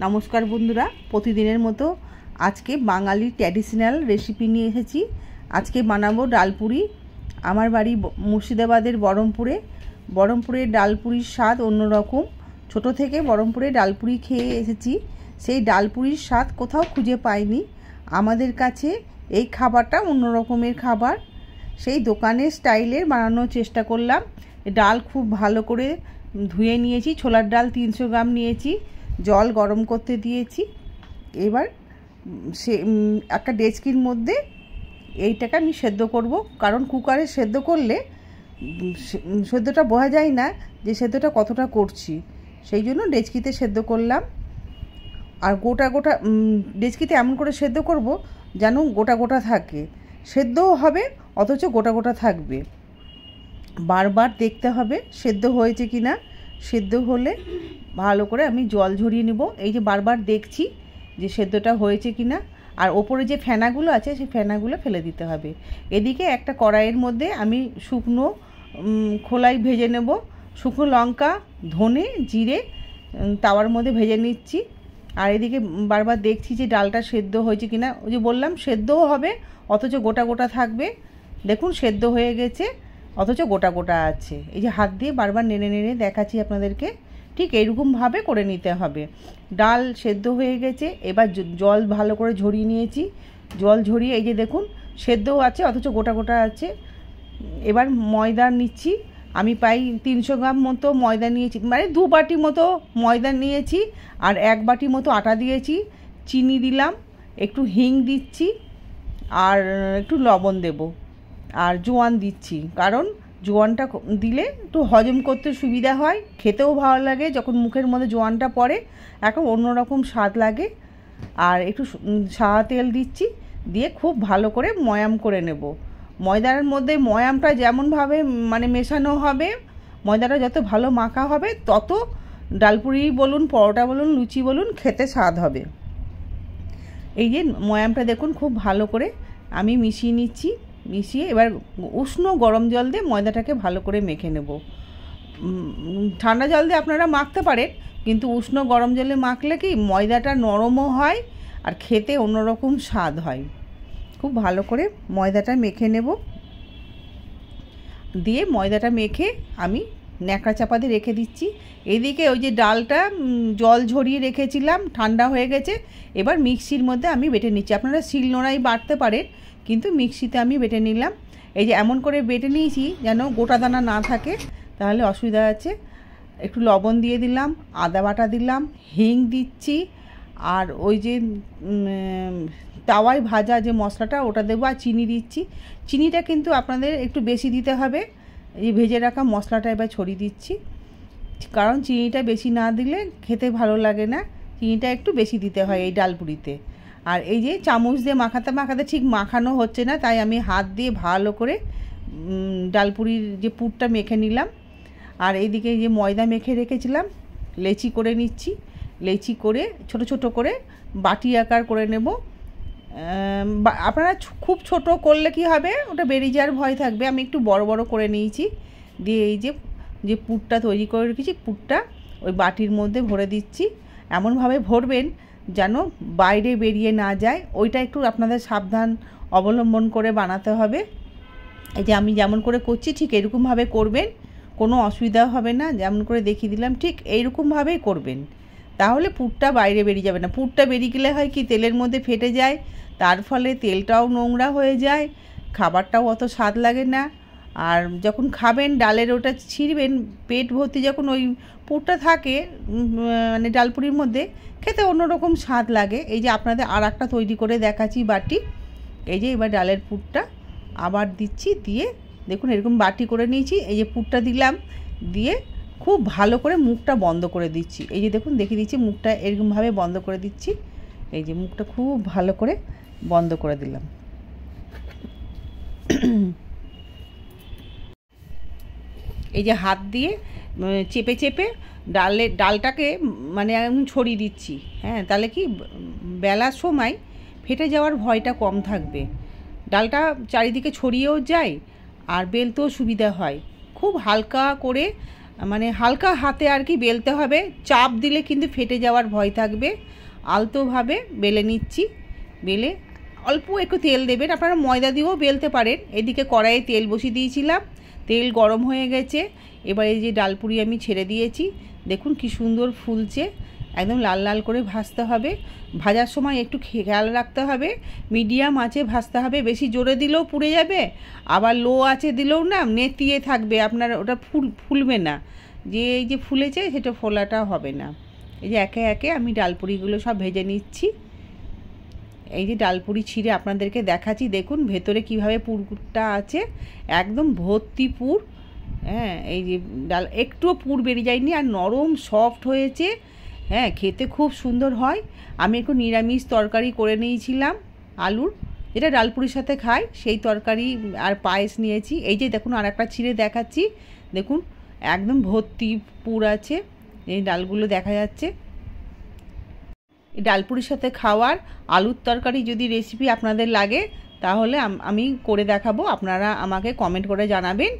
নমস্কার বন্ধুরা, প্রতিদিনের মতো আজকে বাঙালি ট্র্যাডিশনাল রেসিপি নিয়ে এসেছি। আজকে বানাবো ডালপুরি। আমার বাড়ি মুর্শিদাবাদের বহরমপুরের ডালপুরির স্বাদ অন্যরকম। ছোট থেকে বহরমপুরে ডালপুরি খেয়ে এসেছি, সেই ডালপুরির স্বাদ কোথাও খুঁজে পাইনি। আমাদের কাছে এই খাবারটা অন্য রকমের খাবার, সেই দোকানের স্টাইলের বানানোর চেষ্টা করলাম। ডাল খুব ভালো করে ধুয়ে নিয়েছি, ছোলার ডাল 300 গ্রাম নিয়েছি, জল গরম করতে দিয়েছি। এবার সে একটা ডেচকির মধ্যে এইটাকে আমি সেদ্ধ করব, কারণ কুকারে সেদ্ধ করলে সেদ্ধটা বোঝা যায় না যে সেদ্ধটা কতটা করছি, সেই জন্য ডেচকিতে সেদ্ধ করলাম। আর গোটা গোটা ডেচকিতে এমন করে সেদ্ধ করব যেন গোটা গোটা থাকে, সেদ্ধও হবে অথচ গোটা গোটা থাকবে। বারবার দেখতে হবে সেদ্ধ হয়েছে কি না। সেদ্ধ হলে ভালো করে আমি জল ঝরিয়ে নেব। এই যে বারবার দেখছি যে সেদ্ধটা হয়েছে কি না। আর ওপরে যে ফেনাগুলো আছে সেই ফেনাগুলো ফেলে দিতে হবে। এদিকে একটা কড়াইয়ের মধ্যে আমি শুকনো খোলাই ভেজে নেব। শুকনো লঙ্কা, ধনে, জিরে তাওয়ার মধ্যে ভেজে নিচ্ছি। আর এদিকে বারবার দেখছি যে ডালটা সেদ্ধ হয়েছে কি না। ওই যে বললাম সেদ্ধও হবে অথচ গোটা গোটা থাকবে। দেখুন সেদ্ধ হয়ে গেছে অথচ গোটা গোটা আছে। এই যে হাত দিয়ে বারবার নেড়ে নেড়ে দেখাচ্ছি আপনাদেরকে, ঠিক এইরকমভাবে করে নিতে হবে। ডাল সেদ্ধ হয়ে গেছে, এবার জল ভালো করে ঝরিয়ে নিয়েছি। জল ঝরিয়ে এই যে দেখুন সেদ্ধও আছে অথচ গোটা গোটা আছে। এবার ময়দা নিচ্ছি, আমি প্রায় 300 গ্রাম মতো ময়দা নিয়েছি, মানে 2 বাটি মতো ময়দা নিয়েছি। আর 1 বাটি মতো আটা দিয়েছি, চিনি দিলাম, একটু হিং দিচ্ছি, আর একটু লবণ দেব, আর জোয়ান দিচ্ছি। কারণ জোয়ানটা দিলে একটু হজম করতে সুবিধা হয়, খেতেও ভালো লাগে। যখন মুখের মধ্যে জোয়ানটা পড়ে এখন অন্যরকম স্বাদ লাগে। আর একটু সাদা তেল দিচ্ছি, দিয়ে খুব ভালো করে ময়াম করে নেব। ময়দার মধ্যে ময়ামটা যেমনভাবে মানে মেশানো হবে, ময়দাটা যত ভালো মাখা হবে তত ডালপুরি বলুন, পরোটা বলুন, লুচি বলুন, খেতে স্বাদ হবে। এই যে ময়ামটা দেখুন খুব ভালো করে আমি মিশিয়ে নিচ্ছি। মিশিয়ে এবার উষ্ণ গরম জল দিয়ে ময়দাটাকে ভালো করে মেখে নেব। ঠান্ডা জল দিয়ে আপনারা মাখতে পারেন, কিন্তু উষ্ণ গরম জলে মাখলে কি ময়দাটা নরমও হয় আর খেতে অন্যরকম স্বাদ হয়। খুব ভালো করে ময়দাটা মেখে নেব। দিয়ে ময়দাটা মেখে আমি ন্যাকড়া চাপা দিয়ে রেখে দিচ্ছি। এদিকে ওই যে ডালটা জল ঝরিয়ে রেখেছিলাম ঠান্ডা হয়ে গেছে। এবার মিক্সির মধ্যে আমি বেটে নিচ্ছি। আপনারা শিলনোড়ায় বাটতে পারেন, কিন্তু মিক্সিতে আমি বেটে নিলাম। এই যে এমন করে বেটে নিয়েছি যেন গোটা দানা না থাকে, তাহলে অসুবিধা আছে। একটু লবণ দিয়ে দিলাম, আদা বাটা দিলাম, হিং দিচ্ছি, আর ওই যে তাওয়ায় ভাজা যে মশলাটা ওটা দেবো, আর চিনি দিচ্ছি। চিনিটা কিন্তু আপনাদের একটু বেশি দিতে হবে। এই ভেজে রাখা মশলাটা এবার ছড়িয়ে দিচ্ছি, কারণ চিনিটা বেশি না দিলে খেতে ভালো লাগে না। চিনিটা একটু বেশি দিতে হয় এই ডালপুরিতে। আর এই যে চামচ দিয়ে মাখাতে মাখাতে ঠিক মাখানো হচ্ছে না, তাই আমি হাত দিয়ে ভালো করে ডালপুরির যে পুরটা মেখে নিলাম। আর এইদিকে যে ময়দা মেখে রেখেছিলাম লেচি করে নিচ্ছি। লেচি করে ছোট ছোট করে বাটি আকার করে নেব। আপনারা খুব ছোট করলে কি হবে, ওটা বেরিয়ে যাওয়ার ভয় থাকবে। আমি একটু বড় বড় করে নিয়েছি। দিয়ে এই যে পুরটা তৈরি করে রেখেছি, পুরটা ওই বাটির মধ্যে ভরে দিচ্ছি। এমনভাবে ভরবেন যেন বাইরে বেরিয়ে না যায়, ওইটা একটু আপনাদের সাবধান অবলম্বন করে বানাতে হবে। এই যে আমি যেমন করে করছি ঠিক এরকমভাবে করবেন, কোনো অসুবিধা হবে না। যেমন করে দেখিয়ে দিলাম ঠিক এইরকমভাবেই করবেন, তাহলে পুরটা বাইরে বেরিয়ে যাবে না। পুরটা বেরিয়ে গেলে হয় কি তেলের মধ্যে ফেটে যায়, তার ফলে তেলটাও নোংরা হয়ে যায়, খাবারটাও অত স্বাদ লাগে না। আর যখন খাবেন ডালের ওটা ছিঁড়বেন, পেট ভর্তি যখন ওই পুরটা থাকে মানে ডালপুরির মধ্যে, খেতে অন্যরকম স্বাদ লাগে। এই যে আপনাদের আর একটা তৈরি করে দেখাচ্ছি বাটি। এই যে এবার ডালের পুরটা আবার দিচ্ছি, দিয়ে দেখুন এরকম বাটি করে নিয়েছি। এই যে পুরটা দিলাম, দিয়ে খুব ভালো করে মুখটা বন্ধ করে দিচ্ছি। এই যে দেখুন দেখিয়ে দিচ্ছি, মুখটা এরকমভাবে বন্ধ করে দিচ্ছি। এই যে মুখটা খুব ভালো করে বন্ধ করে দিলাম। এই যে হাত দিয়ে চেপে চেপে ডালটাকে মানে আমি ছড়িয়ে দিচ্ছি। হ্যাঁ, তাহলে কি বেলার সময় ফেটে যাওয়ার ভয়টা কম থাকবে। ডালটা চারিদিকে ছড়িয়েও যায় আর বেলতেও সুবিধা হয়। খুব হালকা করে মানে হালকা হাতে আর কি বেলতে হবে, চাপ দিলে কিন্তু ফেটে যাওয়ার ভয় থাকবে। আলতোভাবে বেলে নিচ্ছি। বেলে অল্প একটু তেল দেবেন, আপনারা ময়দা দিয়েও বেলতে পারেন। এদিকে কড়াইয়ে তেল বসিয়ে দিয়েছিলাম, তেল গরম হয়ে গেছে। এবার এই যে ডালপুরি আমি ছেড়ে দিয়েছি, দেখুন কি সুন্দর ফুলছে। একদম লাল লাল করে ভাজতে হবে। ভাজার সময় একটু খেয়াল রাখতে হবে, মিডিয়াম আঁচে ভাজতে হবে। বেশি জোরে দিলেও পুড়ে যাবে, আবার লো আঁচে দিলেও না নেতিয়ে থাকবে, আপনার ওটা ফুলবে না। যে এই যে ফুলেছে সেটা ফোলাটা হবে না। এই যে একে একে আমি ডালপুরিগুলো সব ভেজে নিচ্ছি। এই যে ডালপুরি ছিঁড়ে আপনাদেরকে দেখাচ্ছি, দেখুন ভেতরে কিভাবে পুরটা আছে, একদম ভর্তি পুর। হ্যাঁ, এই যে ডাল একটুও পুর বেরিয়ে যায়নি, আর নরম সফট হয়েছে। হ্যাঁ, খেতে খুব সুন্দর হয়। আমি একটু নিরামিষ তরকারি করে নিয়েছিলাম আলুর, যেটা ডালপুরির সাথে খাই, সেই তরকারি আর পায়েস নিয়েছি। এই যে দেখুন আর একটা ছিঁড়ে দেখাচ্ছি, দেখুন একদম ভর্তি পুর আছে, এই ডালগুলো দেখা যাচ্ছে। এই ডালপুরির সাথে খাওয়ার আলুর তরকারি যদি রেসিপি আপনাদের লাগে তাহলে আমি করে দেখাবো, আপনারা আমাকে কমেন্ট করে জানাবেন।